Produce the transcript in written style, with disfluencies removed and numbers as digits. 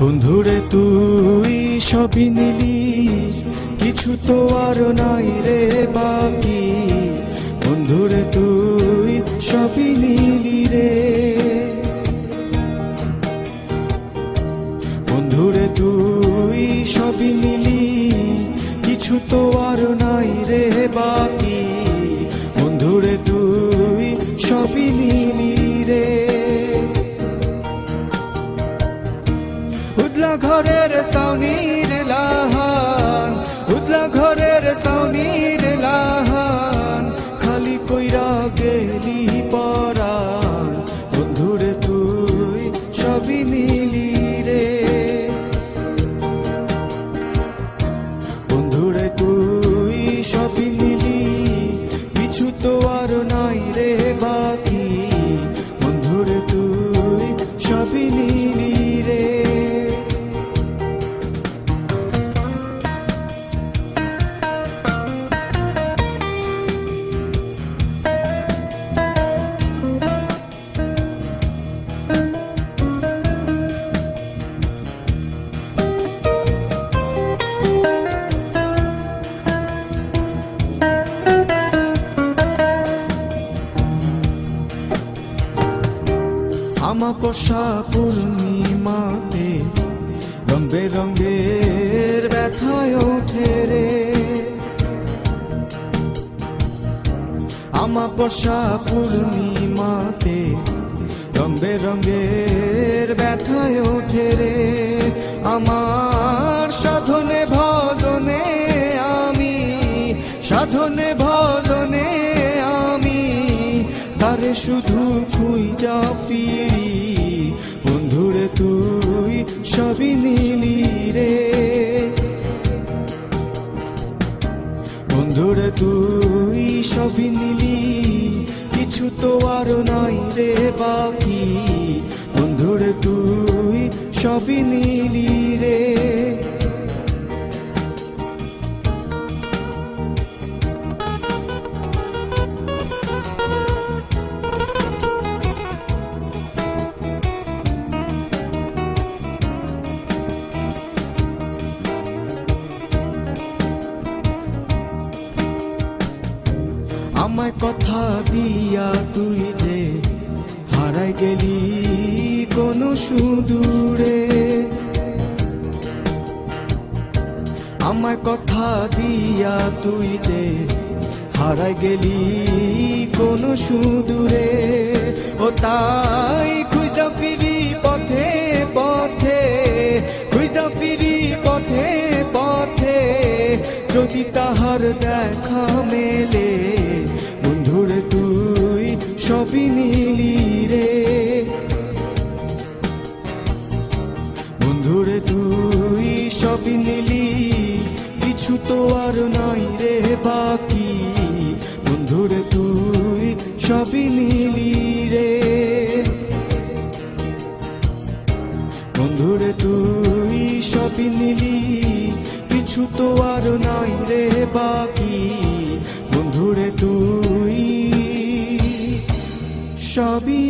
বন্ধুরে তুই সবই নিলি, কিছু তো আর নাই রে বাকি। বন্ধুরে তুই সবই নিলি রে, বন্ধুরে তুই সবই নিলি, কিছু তো আর নাই রে বাকি। বন্ধুরে তুই সবই নিলি রে। উদলা ঘরের সাউনির লাহান, উদলা ঘরের সাউনির লাহান, খালি কইরা গেলি পরাণ। বন্ধুরে তুই সবই নিলি রে, বন্ধুরে তুই সবই নিলি, কিছু তো আর নাই রে বাকি। বন্ধুরে তুই সবই নিলি রে। আমাবস্যা পূর্ণিমাতে রং বেরঙের ব্যথায় ওঠে রে। আমাবস্যা পূর্ণিমাতে রং বেরঙের ব্যথায় ওঠে রে। আমার সাধনে ভজনে আমি, সাধনে ভজনে আমি, তারে শুধু খুঁজা ফিরি। বন্ধুরে তুই সবই নিলি রে, বন্ধুরে তুই সবই নিলি, কিছু তো আর নাই রে বাকি। বন্ধুরে তুই সবই নিলি রে। আমায় কথা দিয়া তুই যে হারাই গেলি কোন সুদূরে। আমায় কথা দিয়া তুই যে হারাই গেলি কোন সুদূরে। ও তাই খুঁজা ফিরি পথে পথে, খুঁজা ফিরি পথে পথে, যদি তাহার দেখা মেলে। বন্ধুরে তুই সবই নিলি রে, বন্ধুরে তুই সবই নিলি, কিছু তো আর নাই রে বাকি। বন্ধুরে তুই সবই নিলি রে, বন্ধুরে তুই সবই নিলি, কিছু তো আর নাই রে বাকি। বন্ধুরে তুই সবই